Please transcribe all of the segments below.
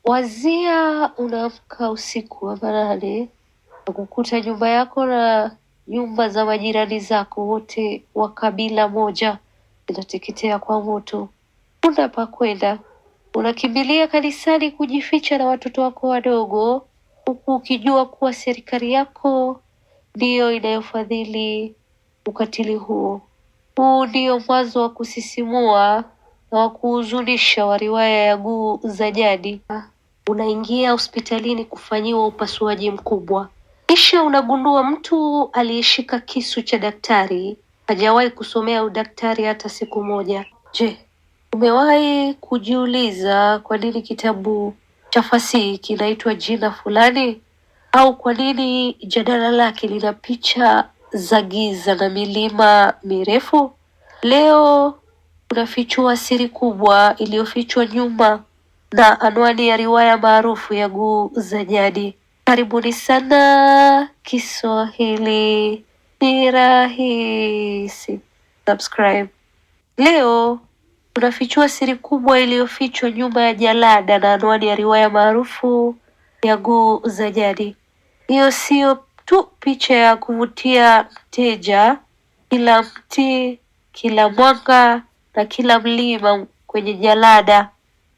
Wazia unaamka usiku wa manane na kukuta nyumba yako na nyumba za majirani zako wote wa kabila moja zinateketea kwa moto. Huna pa kwenda, unakimbilia kanisani kujificha na watoto wako wadogo, huku ukijua kuwa serikali yako ndiyo inayofadhili ukatili huo. Huu ndio mwanzo wa kusisimua na wa kuhuzunisha wa riwaya ya Guu za Jadi. Unaingia hospitalini kufanyiwa upasuaji mkubwa, kisha unagundua mtu aliyeshika kisu cha daktari hajawahi kusomea udaktari hata siku moja. Je, umewahi kujiuliza kwa nini kitabu cha fasihi kinaitwa jina fulani? Au kwa nini jadala lake lina picha za giza na milima mirefu? Leo unafichua siri kubwa iliyofichwa nyuma na anwani ya riwaya maarufu ya Guu za Jadi. Karibuni sana, Kiswahili ni rahisi. Subscribe. Leo tunafichua siri kubwa iliyofichwa nyuma ya jalada na anwani ya riwaya maarufu ya Guu za Jadi. Hiyo sio tu picha ya kuvutia mteja. Kila mti, kila mwanga na kila mlima kwenye jalada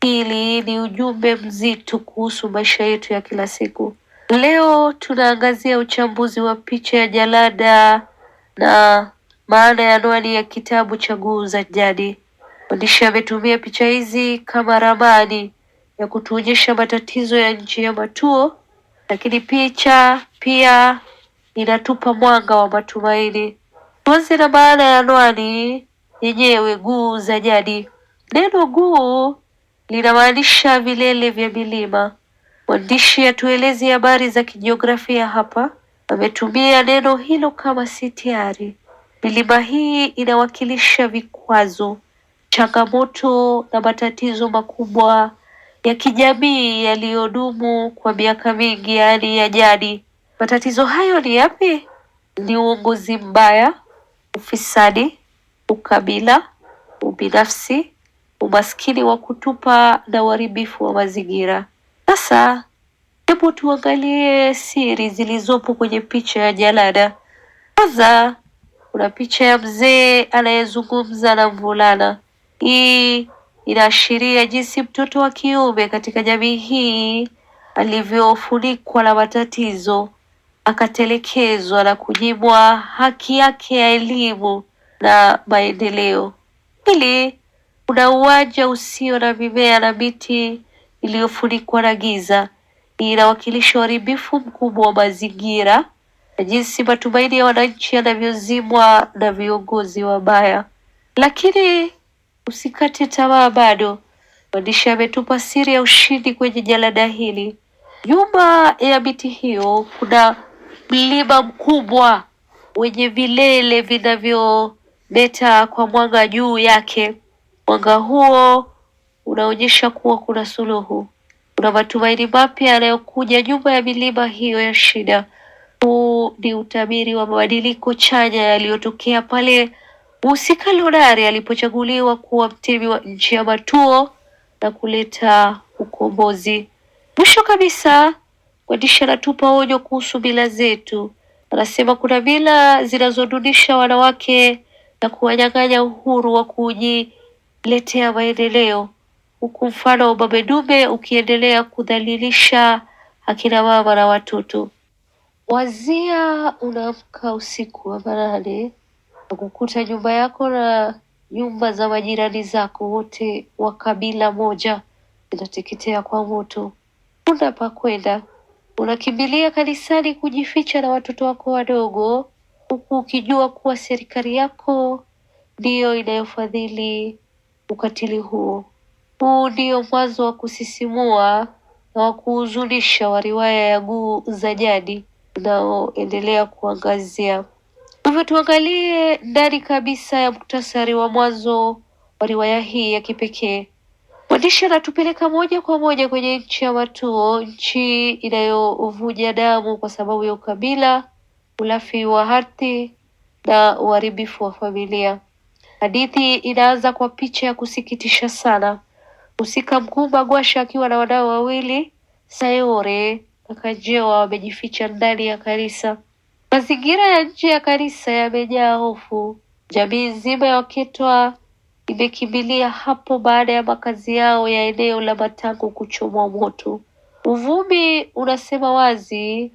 hili ni ujumbe mzito kuhusu maisha yetu ya kila siku. Leo tunaangazia uchambuzi wa picha ya jalada na maana ya anwani ya kitabu cha Guu za Jadi. Mwandishi ametumia picha hizi kama ramani ya kutuonyesha matatizo ya nchi ya Matuo, lakini picha pia inatupa mwanga wa matumaini. Tuanze na maana ya anwani yenyewe, Guu za Jadi. Neno guu linamaanisha vilele vya milima. Mwandishi atuelezi habari za kijiografia hapa. Ametumia neno hilo kama sitiari. Milima hii inawakilisha vikwazo, changamoto na matatizo makubwa ya kijamii yaliyodumu kwa miaka mingi, yaani ya jadi. Matatizo hayo ni yapi? Ni uongozi mbaya, ufisadi, ukabila, ubinafsi, umaskini wa kutupa na uharibifu wa mazingira. Sasa hebu tuangalie siri zilizopo kwenye picha ya jalada. Kwanza kuna picha ya mzee anayezungumza na mvulana. Hii inaashiria jinsi mtoto wa kiume katika jamii hii alivyofunikwa na matatizo, akatelekezwa na kunyimwa haki yake ya elimu na maendeleo. Pili, kuna uwanja usio na mimea na miti iliyofunikwa na giza. Hii inawakilisha uharibifu mkubwa wa mazingira na jinsi matumaini ya wananchi yanavyozimwa na viongozi wabaya. Lakini usikate tamaa bado. Mwandishi ametupa siri ya ushindi kwenye jalada hili. Nyuma ya miti hiyo kuna mlima mkubwa wenye vilele vinavyometa kwa mwanga juu yake. Mwanga huo unaonyesha kuwa kuna suluhu, kuna matumaini mapya yanayokuja nyuma ya milima hiyo ya shida. Huu ni utabiri wa mabadiliko chanya yaliyotokea pale mhusika Lonare alipochaguliwa kuwa mtemi wa nchi ya Matuo na kuleta ukombozi. Mwisho kabisa, mwandishi anatupa onyo kuhusu mila zetu. Anasema kuna mila zinazodunisha wanawake na kuwanyang'anya uhuru wa kujiletea maendeleo, huku mfano wa ubabe dume ukiendelea kudhalilisha akina mama na watoto. Wazia unaamka usiku wa manane na kukuta nyumba yako na nyumba za majirani zako wote wa kabila moja zinateketea kwa moto. Huna pa kwenda, unakimbilia kanisani kujificha na watoto wako wadogo, huku ukijua kuwa serikali yako ndiyo inayofadhili ukatili huo. Huu ndio mwanzo wa kusisimua na wa kuhuzunisha wa riwaya ya Guu za Jadi unaoendelea kuangazia. Hivyo tuangalie ndani kabisa ya muktasari wa mwanzo wa riwaya hii ya kipekee. Mwandishi anatupeleka moja kwa moja kwenye nchi ya Matuo, nchi inayovuja damu kwa sababu ya ukabila, ulafi wa ardhi na uharibifu wa familia. Hadithi inaanza kwa picha ya kusikitisha sana. Usiku mkuu Magwasha akiwa na wanao wawili Sayore na Kajewa wamejificha ndani ya kanisa. Mazingira ya nje ya kanisa yamejaa hofu. Jamii nzima ya Waketwa imekimbilia hapo baada ya makazi yao ya eneo la Matango kuchomwa moto. Uvumi unasema wazi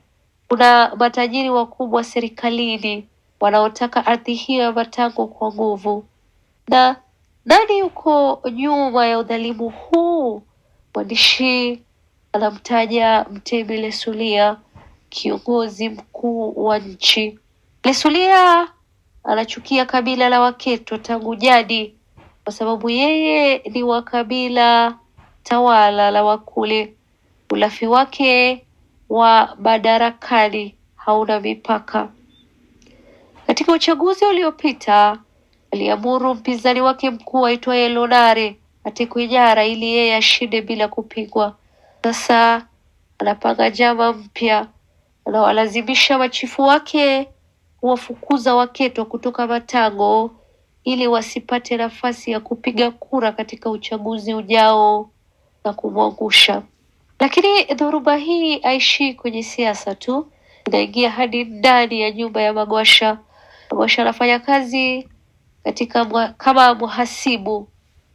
kuna matajiri wakubwa serikalini wanaotaka ardhi hiyo ya Matango kwa nguvu. Na nani yuko nyuma ya udhalimu huu? Mwandishi anamtaja Mtemi Lesulia, kiongozi mkuu wa nchi. Lesulia anachukia kabila la Waketwa tangu jadi kwa sababu yeye ni wa kabila tawala la Wakule. Ulafi wake wa madarakani hauna mipaka. Katika uchaguzi uliopita aliamuru mpinzani wake mkuu aitwaye Lonare atekwe nyara ili yeye ashinde bila kupigwa. Sasa anapanga njama mpya, anawalazimisha machifu wake kuwafukuza Waketwa kutoka Matango ili wasipate nafasi ya kupiga kura katika uchaguzi ujao na kumwangusha. Lakini dhoruba hii haishii kwenye siasa tu, inaingia hadi ndani ya nyumba ya Magwasha. Magwasha anafanya kazi kama mhasibu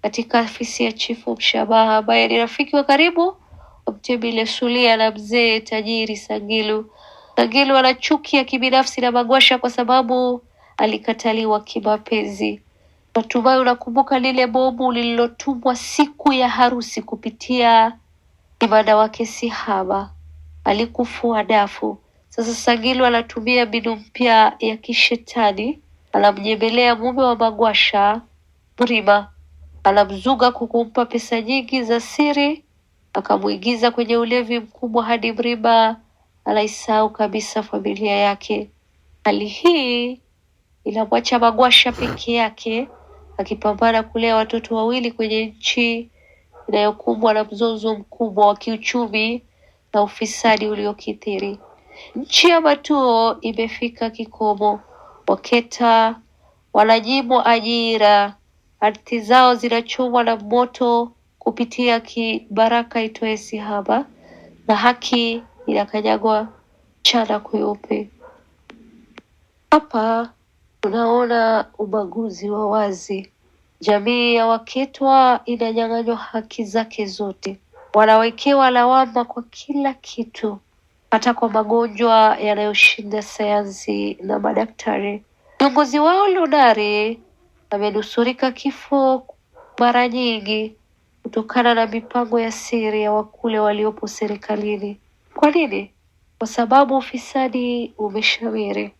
katika afisi ya Chifu Mshabaha ambaye ni rafiki wa karibu wa Mtemi Lesulia na mzee tajiri Sangilu. Sangilu ana chuki ya kibinafsi na Magwasha kwa sababu alikataliwa kimapenzi. Natumai unakumbuka lile bomu lililotumwa siku ya harusi kupitia kimada wake Sihaba. Alikufua dafu. Sasa Sangilu anatumia mbinu mpya ya kishetani. Anamnyemelea mume wa Magwasha, Mrima. Anamzuga kwa kumpa pesa nyingi za siri, akamuingiza kwenye ulevi mkubwa hadi Mrima anaisahau kabisa familia yake. Hali hii inamwacha Magwasha peke yake akipambana kulea watoto wawili kwenye nchi inayokumbwa na mzozo mkubwa wa kiuchumi na ufisadi uliokithiri. Nchi ya Matuo imefika kikomo. Waketa wananyimwa ajira, ardhi zao zinachomwa na moto kupitia kibaraka itoe Sihaba, na haki inakanyagwa mchana kweupe. Hapa tunaona ubaguzi wa wazi. Jamii ya Waketwa inanyang'anywa haki zake zote, wanawekewa lawama kwa kila kitu, hata kwa magonjwa yanayoshinda sayansi na madaktari. Kiongozi wao Lonare amenusurika kifo mara nyingi kutokana na mipango ya siri ya Wakule waliopo serikalini. Kwa nini? Kwa sababu ufisadi umeshamiri.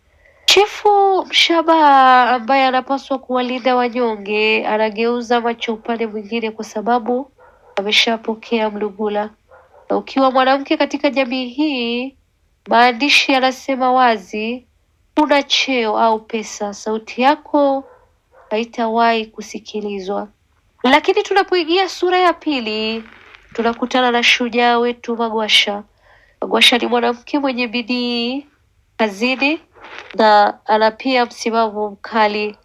Chifu Mshabaha ambaye anapaswa kuwalinda wanyonge anageuza macho upande mwingine kwa sababu ameshapokea mlugula. Na ukiwa mwanamke katika jamii hii, maandishi yanasema wazi, huna cheo au pesa, sauti yako haitawahi kusikilizwa. Lakini tunapoingia sura ya pili, tunakutana na shujaa wetu Magwasha. Magwasha ni mwanamke mwenye bidii kazini na ana pia msimamo mkali.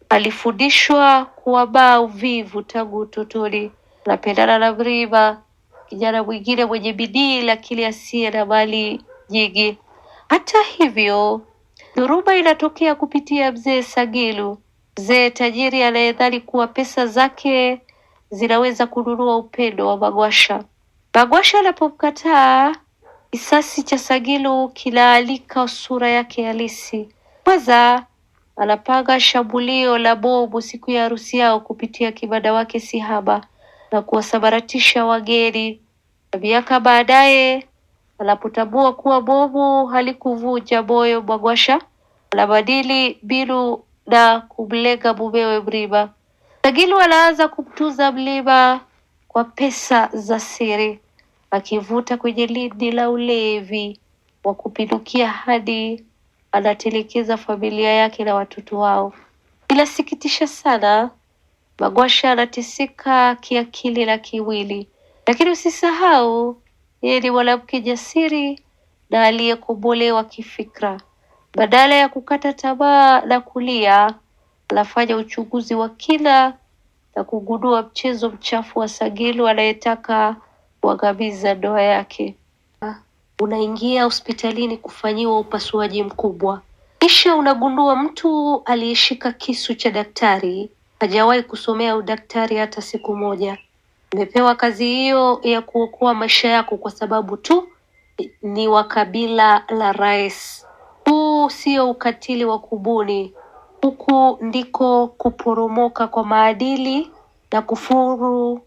Alifundishwa kuwabaa uvivu tangu utotoni. Anapendana na Mrima, kijana mwingine mwenye bidii lakini asiye na mali nyingi. Hata hivyo, dhoruba inatokea kupitia mzee Sangilu, mzee tajiri anayedhani kuwa pesa zake zinaweza kununua upendo wa Magwasha. Magwasha anapomkataa, kisasi cha Sangilu kinaalika sura yake halisi. Kwanza anapanga shambulio la bomu siku ya harusi yao kupitia kimada wake Sihaba na kuwasambaratisha wageni. Na miaka baadaye anapotambua kuwa bomu halikuvunja moyo Magwasha, anabadili mbinu na kumlenga mumewe Mrima. Sangilu anaanza kumtunza Mrima kwa pesa za siri, akivuta kwenye lindi la ulevi wa kupindukia hadi anatelekeza familia yake na watoto wao. Inasikitisha sana, Magwasha anateseka kiakili na kimwili, lakini usisahau yeye ni mwanamke jasiri na aliyekombolewa kifikra. Badala ya kukata tamaa na kulia, anafanya uchunguzi wa kina na kugundua mchezo mchafu wa Sangilu anayetaka kuangamiza ndoa yake. Unaingia hospitalini kufanyiwa upasuaji mkubwa, kisha unagundua mtu aliyeshika kisu cha daktari hajawahi kusomea udaktari hata siku moja. Umepewa kazi hiyo ya kuokoa maisha yako kwa sababu tu ni wa kabila la rais. Huu sio ukatili wa kubuni. Huku ndiko kuporomoka kwa maadili na kufuru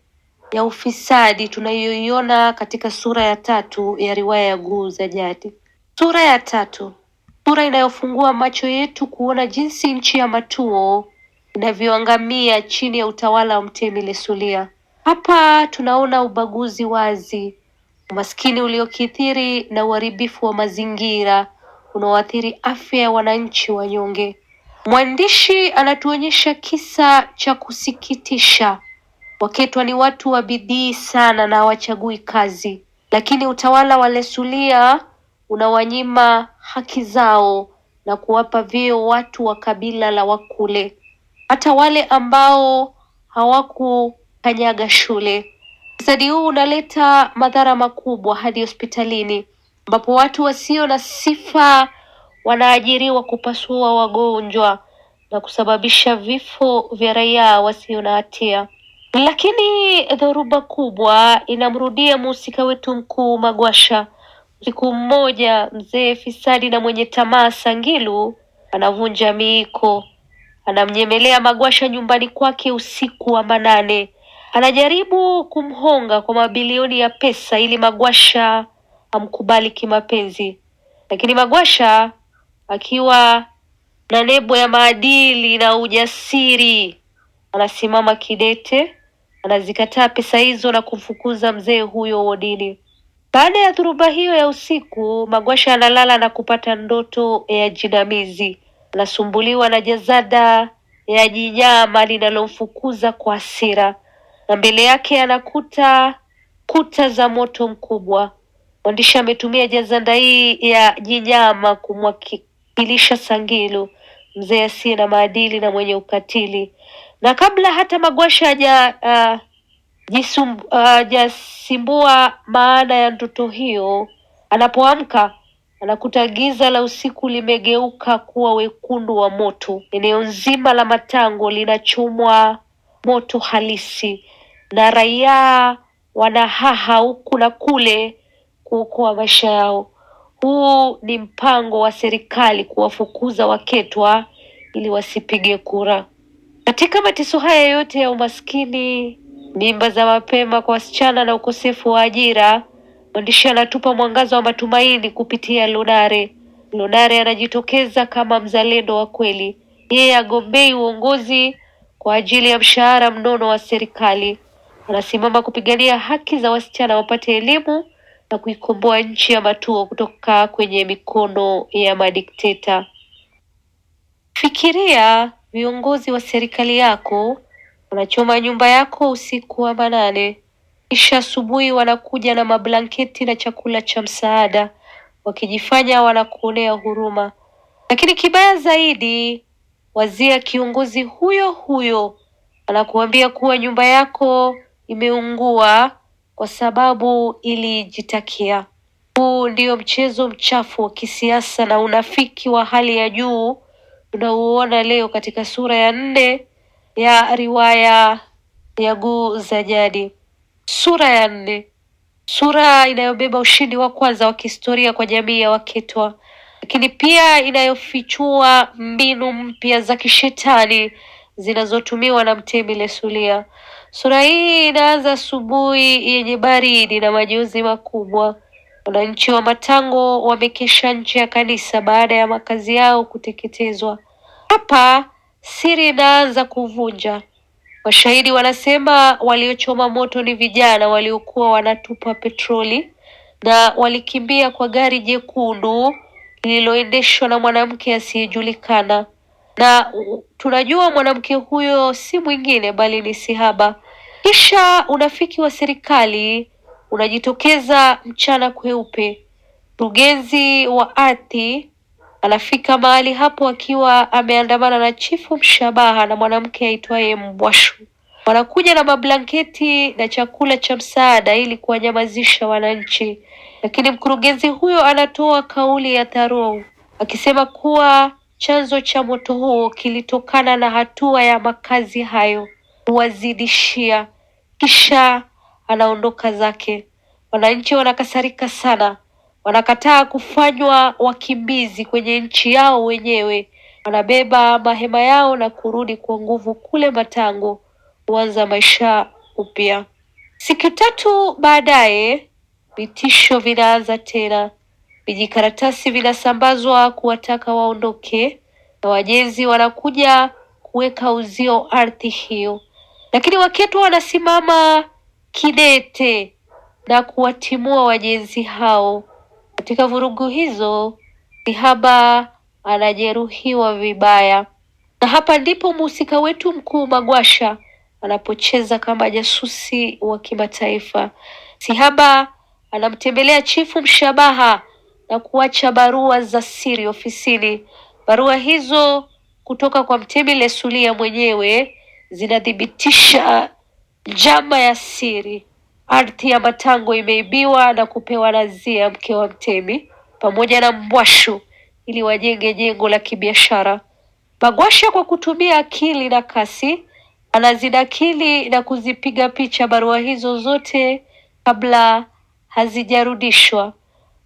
ya ufisadi tunayoiona katika sura ya 3 ya riwaya ya Nguu za Jadi. Sura ya 3, sura inayofungua macho yetu kuona jinsi nchi ya Matuo inavyoangamia chini ya utawala wa Mtemi Lesulia. Hapa tunaona ubaguzi wazi, umaskini uliokithiri na uharibifu wa mazingira unaoathiri afya ya wananchi wanyonge. Mwandishi anatuonyesha kisa cha kusikitisha. Waketwa ni watu wa bidii sana na hawachagui kazi, lakini utawala wa Lesulia unawanyima haki zao na kuwapa vyeo watu wa kabila la Wakule, hata wale ambao hawakukanyaga shule. Ufisadi huu unaleta madhara makubwa hadi hospitalini, ambapo watu wasio na sifa wanaajiriwa kupasua wagonjwa na kusababisha vifo vya raia wasio na hatia. Lakini dhoruba kubwa inamrudia mhusika wetu mkuu Magwasha. Siku mmoja mzee fisadi na mwenye tamaa Sangilu anavunja miiko, anamnyemelea Magwasha nyumbani kwake usiku wa manane. Anajaribu kumhonga kwa mabilioni ya pesa ili Magwasha amkubali kimapenzi, lakini Magwasha akiwa na lebo ya maadili na ujasiri anasimama kidete, anazikataa pesa hizo na kumfukuza mzee huyo wodini. Baada ya dhuruba hiyo ya usiku, Magwasha analala na kupata ndoto ya jinamizi. Anasumbuliwa na jazada ya jinyama linalomfukuza kwa hasira, na mbele yake anakuta kuta za moto mkubwa. Mwandishi ametumia jazada hii ya jinyama kumwakilisha Sangilu, mzee asiye na maadili na mwenye ukatili. Na kabla hata Magwasha hajasimbua maana ya ndoto hiyo, anapoamka anakuta giza la usiku limegeuka kuwa wekundu wa moto. Eneo nzima la Matango linachomwa moto halisi na raia wanahaha huku na kule kuokoa maisha yao. Huu ni mpango wa serikali kuwafukuza Waketwa ili wasipige kura. Katika mateso haya yote ya umaskini, mimba za mapema kwa wasichana na ukosefu wa ajira, mwandishi anatupa mwangaza wa matumaini kupitia Lonare. Lonare anajitokeza kama mzalendo wa kweli. Yeye agombei uongozi kwa ajili ya mshahara mnono wa serikali. Anasimama kupigania haki za wasichana wapate elimu na kuikomboa nchi ya Matuo kutoka kwenye mikono ya madikteta. Fikiria viongozi wa serikali yako wanachoma nyumba yako usiku wa manane, kisha asubuhi wanakuja na mablanketi na chakula cha msaada, wakijifanya wanakuonea huruma. Lakini kibaya zaidi, wazia kiongozi huyo huyo anakuambia kuwa nyumba yako imeungua kwa sababu ilijitakia. Huu ndio mchezo mchafu wa kisiasa na unafiki wa hali ya juu tunauona leo katika sura ya 4 ya riwaya ya Nguu za Jadi. Sura ya 4, sura inayobeba ushindi wa kwanza wa kihistoria kwa jamii ya Waketwa, lakini pia inayofichua mbinu mpya za kishetani zinazotumiwa na Mtemi Lesulia. Sura hii inaanza asubuhi yenye baridi na majonzi makubwa. Wananchi wa Matango wamekesha nje ya kanisa baada ya makazi yao kuteketezwa. Hapa siri inaanza kuvunja. Washahidi wanasema waliochoma moto ni vijana waliokuwa wanatupa petroli na walikimbia kwa gari jekundu lililoendeshwa na mwanamke asiyejulikana, na tunajua mwanamke huyo si mwingine bali ni Sihaba. Kisha unafiki wa serikali unajitokeza mchana kweupe. Mkurugenzi wa ardhi anafika mahali hapo akiwa ameandamana na chifu Mshabaha na mwanamke aitwaye Mbwashu. Wanakuja na mablanketi na chakula cha msaada ili kuwanyamazisha wananchi, lakini mkurugenzi huyo anatoa kauli ya dharura akisema kuwa chanzo cha moto huo kilitokana na hatua ya makazi hayo kuwazidishia, kisha anaondoka zake. Wananchi wanakasirika sana, wanakataa kufanywa wakimbizi kwenye nchi yao wenyewe. Wanabeba mahema yao na kurudi kwa nguvu kule Matango kuanza maisha upya. Siku tatu baadaye, vitisho vinaanza tena. Vijikaratasi vinasambazwa kuwataka waondoke na wajenzi wanakuja kuweka uzio ardhi hiyo, lakini Waketwa wanasimama kidete na kuwatimua wajenzi hao. Katika vurugu hizo, Sihaba anajeruhiwa vibaya, na hapa ndipo mhusika wetu mkuu Magwasha anapocheza kama jasusi wa kimataifa. Sihaba anamtembelea Chifu Mshabaha na kuacha barua za siri ofisini. Barua hizo kutoka kwa Mtemi Lesulia mwenyewe zinathibitisha njama ya siri. Ardhi ya Matango imeibiwa na kupewa Nazia, mke wa Mtemi, pamoja na Mbwashu ili wajenge jengo la kibiashara. Magwasha kwa kutumia akili na kasi anazinakili na kuzipiga picha barua hizo zote kabla hazijarudishwa.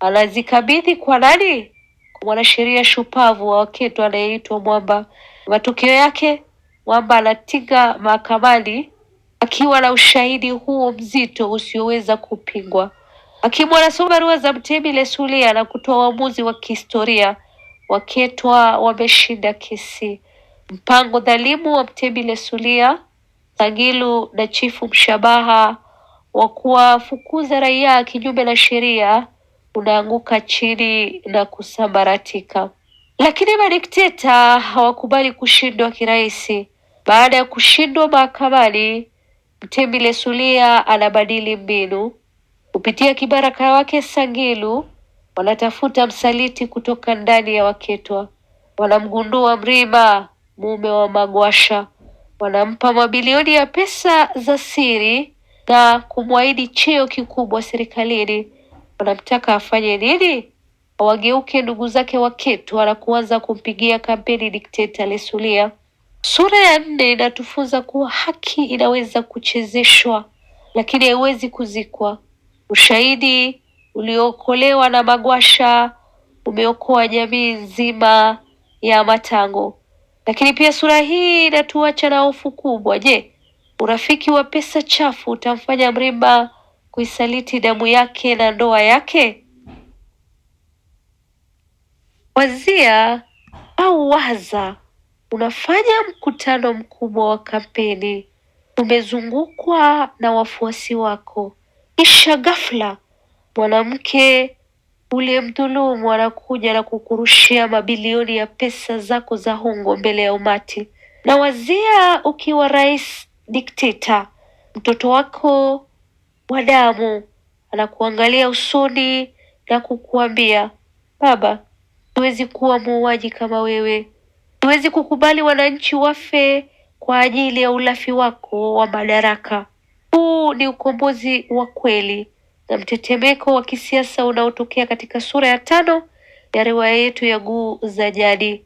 Anazikabidhi kwa nani? Kwa mwanasheria shupavu wa Waketwa anayeitwa Mwamba. Matokeo yake, Mwamba anatinga mahakamani akiwa na ushahidi huo mzito usioweza kupingwa. Hakimu anasoma barua za Mtemi Lesulia na kutoa uamuzi wa kihistoria. Waketwa wameshinda kesi. Mpango dhalimu wa Mtemi Lesulia, Sangilu na Chifu Mshabaha wa kuwafukuza raia kinyume na sheria unaanguka chini na kusambaratika. Lakini madikteta hawakubali kushindwa kirahisi. Baada ya kushindwa mahakamani, Mtemi Lesulia anabadili mbinu. Kupitia kibaraka wake Sangilu, wanatafuta msaliti kutoka ndani ya Waketwa. Wanamgundua Mrima, mume wa Magwasha, wanampa mabilioni ya pesa za siri na kumwahidi cheo kikubwa serikalini. Wanamtaka afanye nini? Wageuke ndugu zake Waketwa na kuanza kumpigia kampeni dikteta Lesulia. Sura ya 4 inatufunza kuwa haki inaweza kuchezeshwa, lakini haiwezi kuzikwa. Ushahidi uliookolewa na Magwasha umeokoa jamii nzima ya Matango. Lakini pia sura hii inatuacha na hofu kubwa. Je, urafiki wa pesa chafu utamfanya Mrima kuisaliti damu yake na ndoa yake? Wazia au waza, unafanya mkutano mkubwa wa kampeni, umezungukwa na wafuasi wako, kisha ghafla mwanamke uliyemdhulumu anakuja na kukurushia mabilioni ya pesa zako za hongo mbele ya umati. Na wazia ukiwa rais dikteta, mtoto wako wa damu anakuangalia usoni na kukuambia, baba, siwezi kuwa muuaji kama wewe. Siwezi kukubali wananchi wafe kwa ajili ya ulafi wako wa madaraka. Huu ni ukombozi wa kweli na mtetemeko wa kisiasa unaotokea katika sura ya 5 ya riwaya yetu ya Guu za Jadi.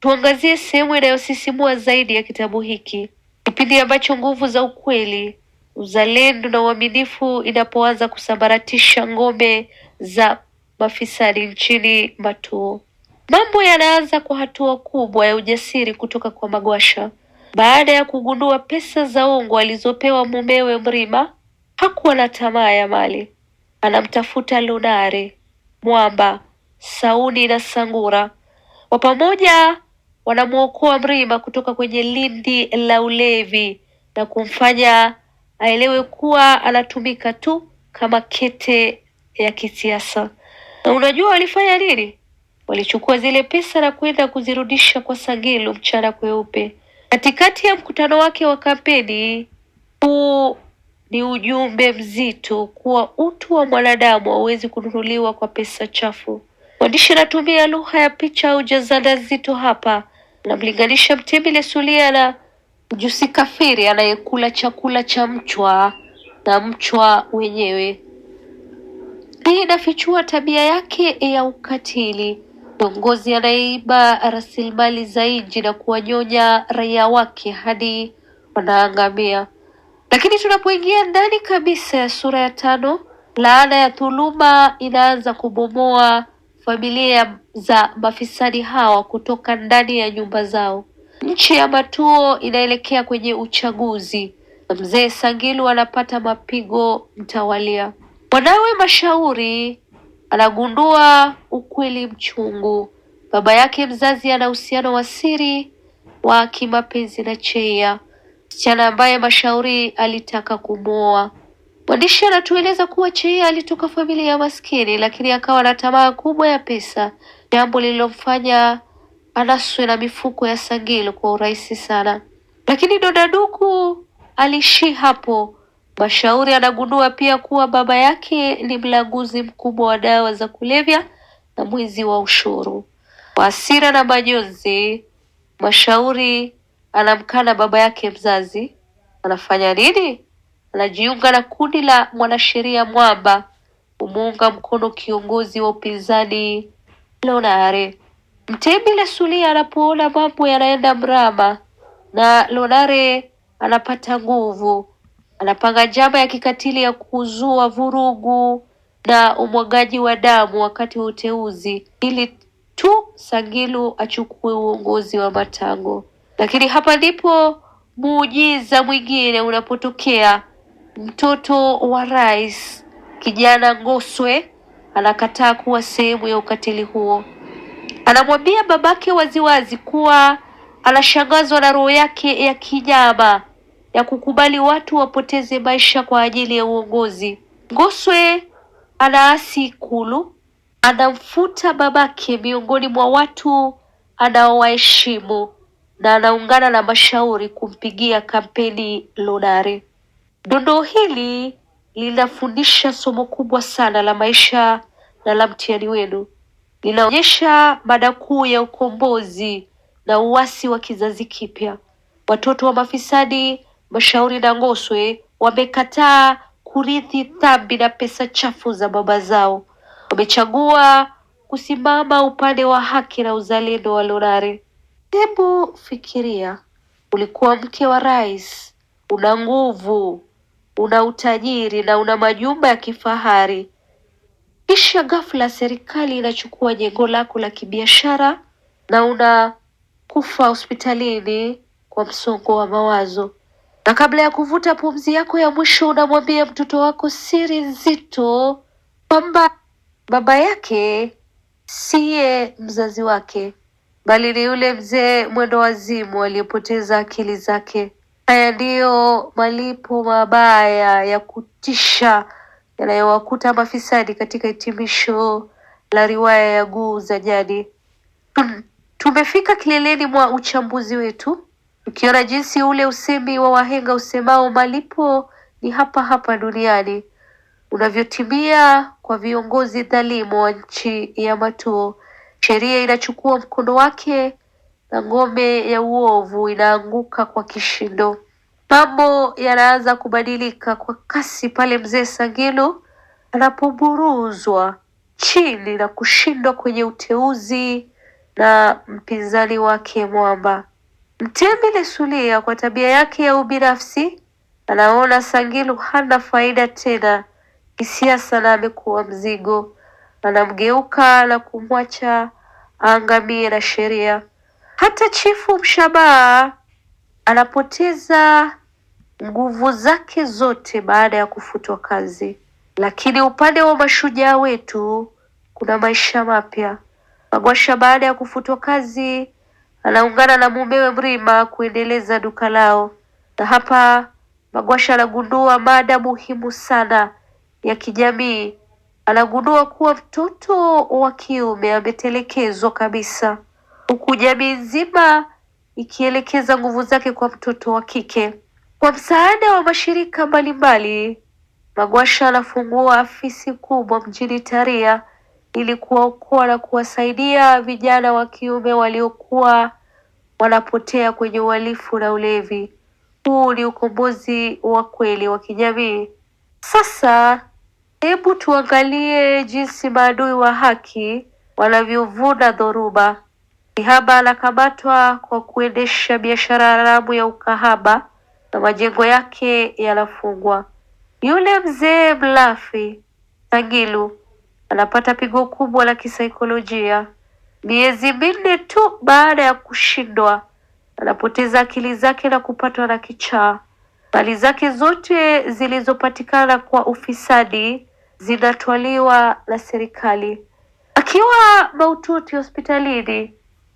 Tuangazie sehemu inayosisimua zaidi ya kitabu hiki, kipindi ambacho nguvu za ukweli, uzalendo na uaminifu inapoanza kusambaratisha ngome za mafisadi nchini Matuo. Mambo yanaanza kwa hatua kubwa ya ujasiri kutoka kwa Magwasha. Baada ya kugundua pesa za ongo alizopewa mumewe Mrima, hakuwa na tamaa ya mali. Anamtafuta Lunare, Mwamba, Sauni na Sangura. Kwa pamoja wanamwokoa Mrima kutoka kwenye lindi la ulevi na kumfanya aelewe kuwa anatumika tu kama kete ya kisiasa. Na unajua walifanya nini? Walichukua zile pesa na kwenda kuzirudisha kwa Sangilu mchana kweupe. Katikati ya mkutano wake wa kampeni, huu ni ujumbe mzito kuwa utu wa mwanadamu hauwezi kununuliwa kwa pesa chafu. Mwandishi anatumia lugha ya picha au jazanda nzito hapa. Anamlinganisha Mtemi Lesulia na mjusi kafiri anayekula chakula cha mchwa na mchwa wenyewe. Hii inafichua tabia yake ya ukatili, kiongozi anayeiba rasilimali za nchi na kuwanyonya raia wake hadi wanaangamia. Lakini tunapoingia ndani kabisa ya sura ya 5, laana ya dhuluma inaanza kubomoa familia za mafisadi hawa kutoka ndani ya nyumba zao. Nchi ya Matuo inaelekea kwenye uchaguzi na mzee Sangilu anapata mapigo mtawalia. Mwanawe Mashauri anagundua ukweli mchungu. Baba yake mzazi ana uhusiano wa siri wa kimapenzi na Cheia, msichana ambaye Mashauri alitaka kumwoa. Mwandishi anatueleza kuwa Cheia alitoka familia ya maskini, lakini akawa na tamaa kubwa ya pesa, jambo lililomfanya anaswe na mifuko ya Sangilu kwa urahisi sana. Lakini Dodaduku aliishii hapo. Mashauri anagundua pia kuwa baba yake ni mlanguzi mkubwa wa dawa za kulevya na mwizi wa ushuru. Kwa hasira na majonzi, Mashauri anamkana baba yake mzazi. Anafanya nini? Anajiunga na kundi la mwanasheria mwamba kumuunga mkono kiongozi wa upinzani Lonare. Mtembi Lesulia anapoona mambo yanaenda mrama na Lonare anapata nguvu, anapanga njama ya kikatili ya kuzua vurugu na umwagaji wa damu wakati wa uteuzi ili tu Sangilu achukue uongozi wa Matango. Lakini hapa ndipo muujiza mwingine unapotokea. Mtoto wa rais, kijana Ngoswe, anakataa kuwa sehemu ya ukatili huo. Anamwambia babake waziwazi kuwa anashangazwa na roho yake ya kinyama ya kukubali watu wapoteze maisha kwa ajili ya uongozi. Ngoswe anaasi Ikulu, anamfuta babake miongoni mwa watu anaowaheshimu na anaungana na Mashauri kumpigia kampeni Lonare. Dondoo hili linafundisha somo kubwa sana la maisha na la mtihani wenu. Linaonyesha mada kuu ya ukombozi na uasi wa kizazi kipya. Watoto wa mafisadi Mashauri na Ngoswe wamekataa kurithi dhambi na pesa chafu za baba zao. Wamechagua kusimama upande wa haki na uzalendo wa Lonare. Hebu fikiria, ulikuwa mke wa rais, una nguvu, una utajiri na una majumba ya kifahari. Kisha ghafla serikali inachukua jengo lako la kibiashara na unakufa hospitalini kwa msongo wa mawazo. Na kabla ya kuvuta pumzi yako ya mwisho unamwambia mtoto wako siri nzito kwamba baba yake siye mzazi wake, bali ni yule mzee mwendo wazimu aliyepoteza akili zake. Haya ndiyo malipo mabaya ya kutisha yanayowakuta mafisadi katika hitimisho la riwaya ya Nguu za Jadi. Tumefika kileleni mwa uchambuzi wetu, tukiona jinsi ule usemi wa wahenga usemao malipo ni hapa hapa duniani unavyotimia kwa viongozi dhalimu wa nchi ya Matuo. Sheria inachukua mkondo wake na ngome ya uovu inaanguka kwa kishindo. Mambo yanaanza kubadilika kwa kasi pale mzee Sangilu anapoburuzwa chini na kushindwa kwenye uteuzi na mpinzani wake mwamba. Mtembi Lesulia kwa tabia yake ya ubinafsi anaona Sangilu hana faida tena kisiasa na amekuwa mzigo. Anamgeuka na kumwacha aangamie na sheria. Hata Chifu Mshabaha anapoteza nguvu zake zote baada ya kufutwa kazi. Lakini upande wa mashujaa wetu kuna maisha mapya. Magwasha baada ya kufutwa kazi anaungana na mumewe Mrima kuendeleza duka lao, na hapa Magwasha anagundua mada muhimu sana ya kijamii. Anagundua kuwa mtoto wa kiume ametelekezwa kabisa, huku jamii nzima ikielekeza nguvu zake kwa mtoto wa kike. Kwa msaada wa mashirika mbalimbali, Magwasha anafungua afisi kubwa mjini Taria ili kuwaokoa na kuwasaidia vijana wa kiume waliokuwa wanapotea kwenye uhalifu na ulevi. Huu ni ukombozi wa kweli wa kijamii. Sasa hebu tuangalie jinsi maadui wa haki wanavyovuna dhoruba. Kahaba anakamatwa kwa kuendesha biashara haramu ya ukahaba na majengo yake yanafungwa. Yule mzee mlafi Sangilu anapata pigo kubwa la kisaikolojia. Miezi minne tu baada ya kushindwa, anapoteza akili zake na kupatwa na kichaa. Mali zake zote zilizopatikana kwa ufisadi zinatwaliwa na serikali. Akiwa mahututi hospitalini,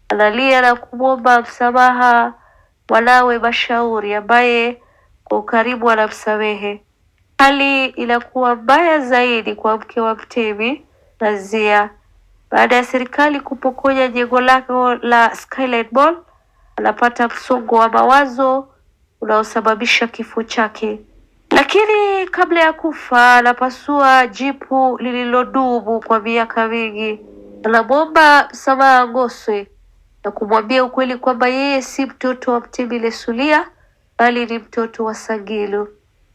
analia na kumwomba msamaha mwanawe Mashauri, ambaye kwa ukaribu anamsamehe. Hali inakuwa mbaya zaidi kwa mke wa mtemi Nazia. Baada ya serikali kupokonya jengo lake la Skyline Mall, anapata msongo wa mawazo unaosababisha kifo chake. Lakini kabla ya kufa, anapasua jipu lililodumu kwa miaka mingi. Anamwomba msamaha Ngoswe na kumwambia ukweli kwamba yeye si mtoto wa Mtemi Lesulia bali ni mtoto wa Sangilu.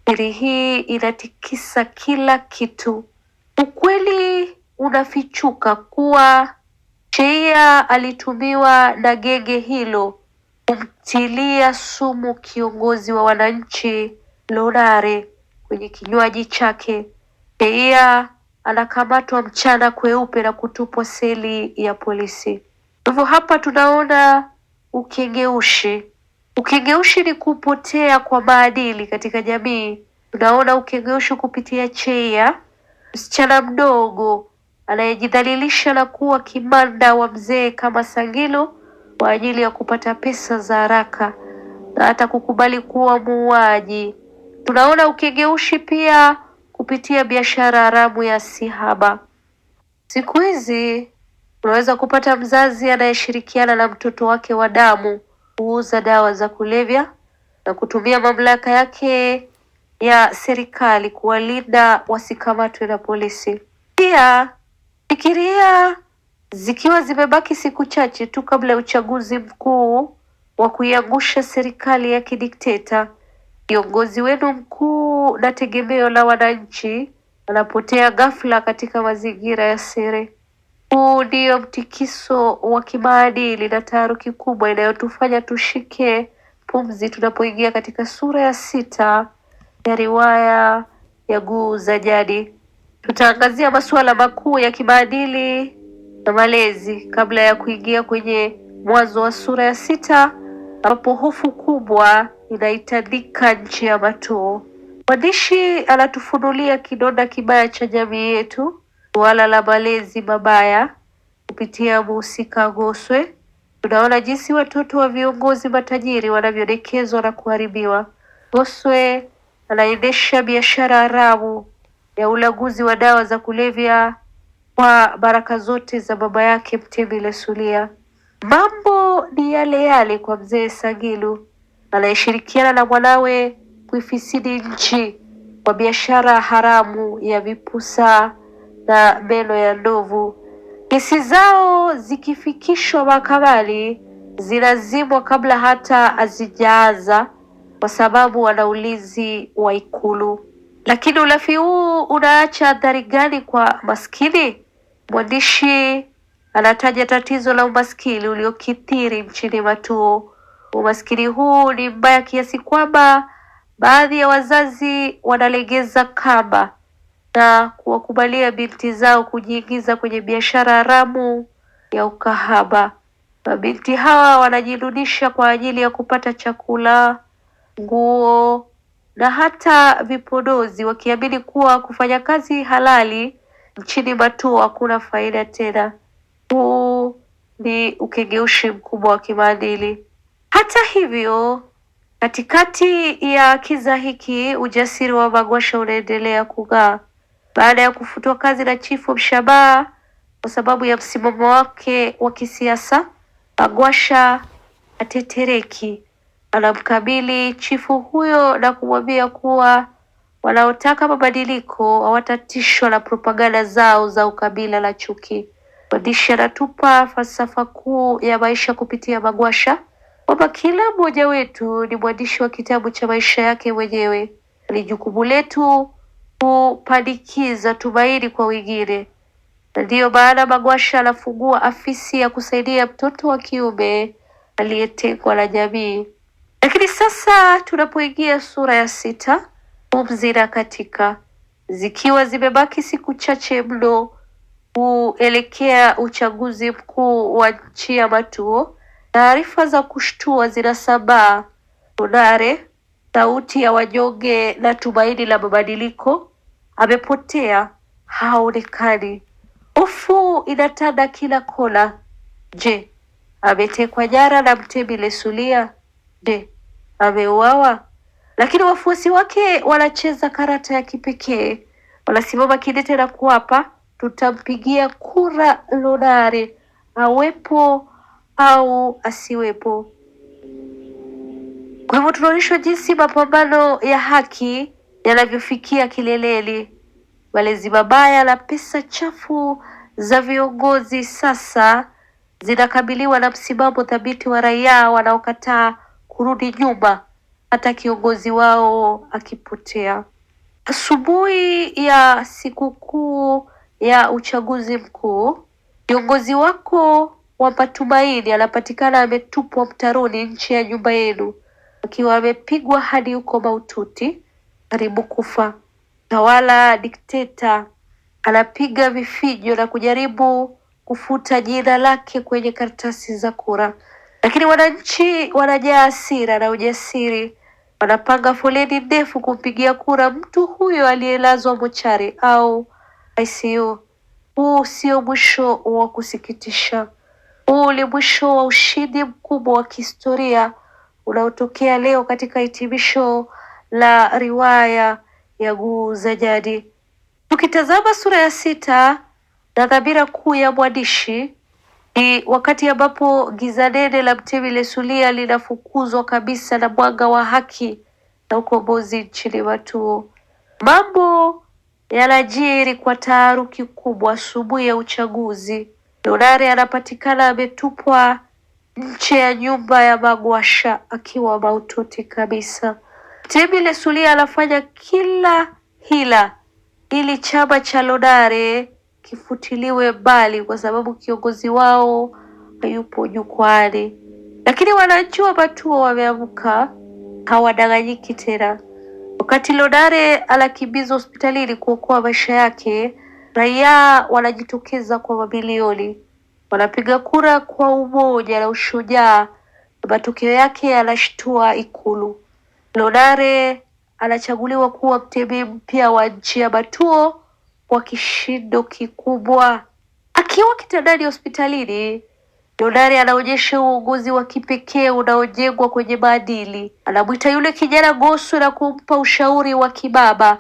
Siri hii inatikisa kila kitu. Ukweli unafichuka kuwa Cheia alitumiwa na genge hilo kumtilia sumu kiongozi wa wananchi Lonare kwenye kinywaji chake. Cheia anakamatwa mchana kweupe na kutupwa seli ya polisi. Hivyo hapa tunaona ukengeushi. Ukengeushi ni kupotea kwa maadili katika jamii. Tunaona ukengeushi kupitia Cheia, msichana mdogo anayejidhalilisha na kuwa kimanda wa mzee kama Sangilu kwa ajili ya kupata pesa za haraka na hata kukubali kuwa muuaji. Tunaona ukengeushi pia kupitia biashara haramu ya sihaba. Siku hizi unaweza kupata mzazi anayeshirikiana na mtoto wake wa damu kuuza dawa za kulevya na kutumia mamlaka yake ya serikali kuwalinda wasikamatwe na polisi. Pia fikiria zikiwa zimebaki siku chache tu kabla ya uchaguzi mkuu wa kuiangusha serikali ya kidikteta, kiongozi wenu mkuu na tegemeo la wananchi anapotea ghafla katika mazingira ya siri. Huu ndio mtikiso wa kimaadili na taharuki kubwa inayotufanya tushike pumzi tunapoingia katika sura ya 6 ya riwaya ya Nguu za Jadi. Tutaangazia masuala makuu ya kimaadili na malezi kabla ya kuingia kwenye mwanzo wa sura ya 6 ambapo hofu kubwa inaitandika nchi ya Matuo. Mwandishi anatufunulia kidonda kibaya cha jamii yetu, suala la malezi mabaya. Kupitia mhusika Ngoswe, tunaona jinsi watoto wa viongozi matajiri wanavyodekezwa na kuharibiwa. Ngoswe anaendesha biashara haramu ya ulaguzi wa dawa za kulevya kwa baraka zote za baba yake Mtemi Lesulia. Mambo ni yale yale kwa mzee Sangilu anayeshirikiana na mwanawe kuifisidi nchi kwa biashara haramu ya vipusa na meno ya ndovu. Kesi zao zikifikishwa mahakamani zinazimwa kabla hata hazijaanza kwa sababu wana ulinzi wa Ikulu. Lakini ulafi huu unaacha athari gani kwa maskini? Mwandishi anataja tatizo la umaskini uliokithiri nchini Matuo. Umaskini huu ni mbaya kiasi kwamba baadhi ya wazazi wanalegeza kamba na kuwakubalia binti zao kujiingiza kwenye biashara haramu ya ukahaba. Mabinti hawa wanajirudisha kwa ajili ya kupata chakula, nguo na hata vipodozi, wakiamini kuwa kufanya kazi halali nchini Matuo hakuna faida tena. Huu ni ukengeushi mkubwa wa kimaadili. Hata hivyo, katikati ya kiza hiki, ujasiri wa Magwasha unaendelea kung'aa. Baada ya kufutwa kazi na Chifu Mshabaha kwa sababu ya msimamo wake wa kisiasa, Magwasha hatetereki. Anamkabili chifu huyo na kumwambia kuwa wanaotaka mabadiliko hawatatishwa na propaganda zao za ukabila na chuki. Mwandishi anatupa falsafa kuu ya maisha kupitia Magwasha kwamba kila mmoja wetu ni mwandishi wa kitabu cha maisha yake mwenyewe. Ni jukumu letu kupandikiza tumaini kwa wengine, na ndiyo maana Magwasha anafungua afisi ya kusaidia mtoto wa kiume aliyetengwa na jamii. Lakini sasa tunapoingia sura ya 6, pumzi inakatika, zikiwa zimebaki siku chache mno kuelekea uchaguzi mkuu wa nchi ya Matuo. Taarifa za kushtua zinasambaa. Lonare, sauti ya wanyonge na tumaini la mabadiliko, amepotea, haonekani. Hofu inatanda kila kona. Je, ametekwa nyara na Mtemi Lesulia? Je, ameuawa? Lakini wafuasi wake wanacheza karata ya kipekee. Wanasimama kidete na kuapa, tutampigia kura Lonare, awepo au asiwepo. Kwa hivyo tunaonyeshwa jinsi mapambano ya haki yanavyofikia kileleni. Malezi mabaya na pesa chafu za viongozi sasa zinakabiliwa na msimamo thabiti wa raia wanaokataa kurudi nyuma hata kiongozi wao akipotea. Asubuhi ya sikukuu ya uchaguzi mkuu, kiongozi wako wa matumaini anapatikana ametupwa mtaroni nje ya nyumba yenu, akiwa amepigwa hadi huko mahututi, karibu kufa. Tawala dikteta anapiga vifijo na kujaribu kufuta jina lake kwenye karatasi za kura, lakini wananchi wanajaa hasira na ujasiri. Wanapanga foleni ndefu kumpigia kura mtu huyo aliyelazwa mochari au ICU. Huu sio mwisho wa kusikitisha. Huu ni mwisho wa ushindi mkubwa wa kihistoria unaotokea leo katika hitimisho la riwaya ya Nguu za Jadi. Tukitazama sura ya 6 na dhamira kuu ya mwandishi, ni wakati ambapo giza nene la Mtemi Lesulia linafukuzwa kabisa na mwanga wa haki na ukombozi nchini Matuo. Mambo yanajiri kwa taharuki kubwa. Asubuhi ya uchaguzi, Lonare anapatikana ametupwa nje ya nyumba ya Magwasha akiwa mahututi kabisa. Mtemi Lesulia anafanya kila hila ili chama cha Lonare kifutiliwe mbali kwa sababu kiongozi wao hayupo jukwani. Lakini wananchi wa Matuo wameamka, hawadanganyiki tena. Wakati Lonare anakimbizwa hospitalini kuokoa maisha yake, raia wanajitokeza kwa mamilioni, wanapiga kura kwa umoja na ushujaa, na matokeo yake yanashtua Ikulu. Lonare anachaguliwa kuwa mtemi mpya wa nchi ya Matuo kwa kishindo kikubwa. Akiwa kitandani hospitalini, Lonare anaonyesha uongozi wa kipekee unaojengwa kwenye maadili. Anamwita yule kijana Goswe na kumpa ushauri wa kibaba.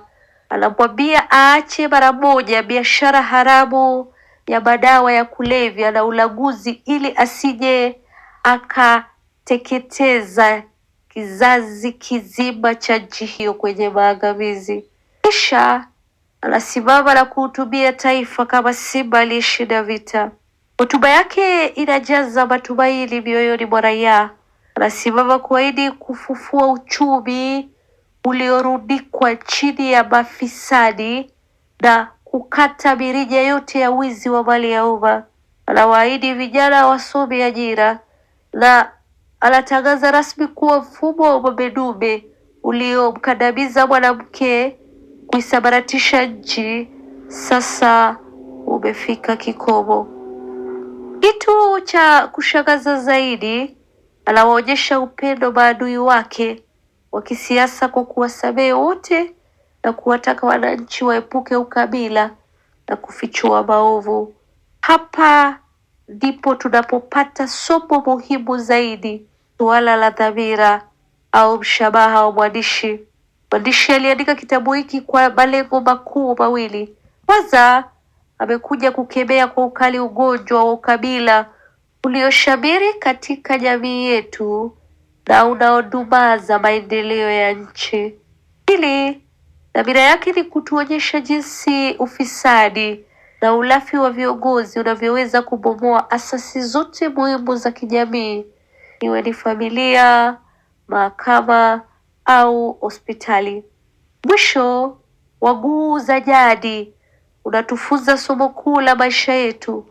Anamwambia aache mara moja biashara haramu ya madawa ya kulevya na ulaguzi ili asije akateketeza kizazi kizima cha nchi hiyo kwenye maangamizi. Kisha anasimama na kuhutubia taifa kama simba aliyeshinda vita. Hotuba yake inajaza matumaini mioyoni mwa raia. Anasimama kuahidi kufufua uchumi uliorundikwa chini ya mafisadi na kukata mirija yote ya wizi wa mali ya umma. Anawaahidi vijana wasome ajira na anatangaza rasmi kuwa mfumo wa umeme dume uliomkandamiza mwanamke, kuisambaratisha nchi, sasa umefika kikomo. Kitu cha kushangaza zaidi, anawaonyesha upendo maadui wake wa kisiasa kwa kuwasamehe wote na kuwataka wananchi waepuke ukabila na kufichua maovu. Hapa ndipo tunapopata somo muhimu zaidi, suala la dhamira au mshabaha wa mwandishi. Mwandishi aliandika kitabu hiki kwa malengo makuu mawili. Kwanza, amekuja kukemea kwa ukali ugonjwa wa ukabila ulioshamiri katika jamii yetu na unaodumaza maendeleo ya nchi. Pili, dhamira yake ni kutuonyesha jinsi ufisadi na ulafi wa viongozi unavyoweza kubomoa asasi zote muhimu za kijamii. iwe ni familia, mahakama au hospitali. Mwisho wa Nguu za Jadi unatufunza somo kuu la maisha yetu: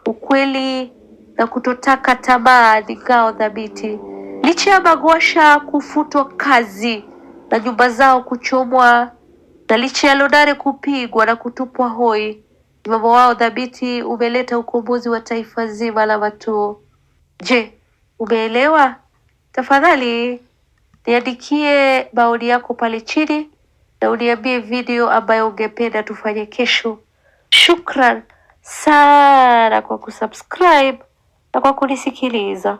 ukweli na kutotaka tamaa ni ngao thabiti. Licha ya Magwasha kufutwa kazi na nyumba zao kuchomwa, na licha ya Lonare kupigwa na kutupwa hoi, msimamo wao thabiti umeleta ukombozi wa taifa zima la Matuo. Je, umeelewa? Tafadhali niandikie maoni yako pale chini na uniambie video ambayo ungependa tufanye kesho. Shukran sana kwa kusubscribe na kwa kunisikiliza.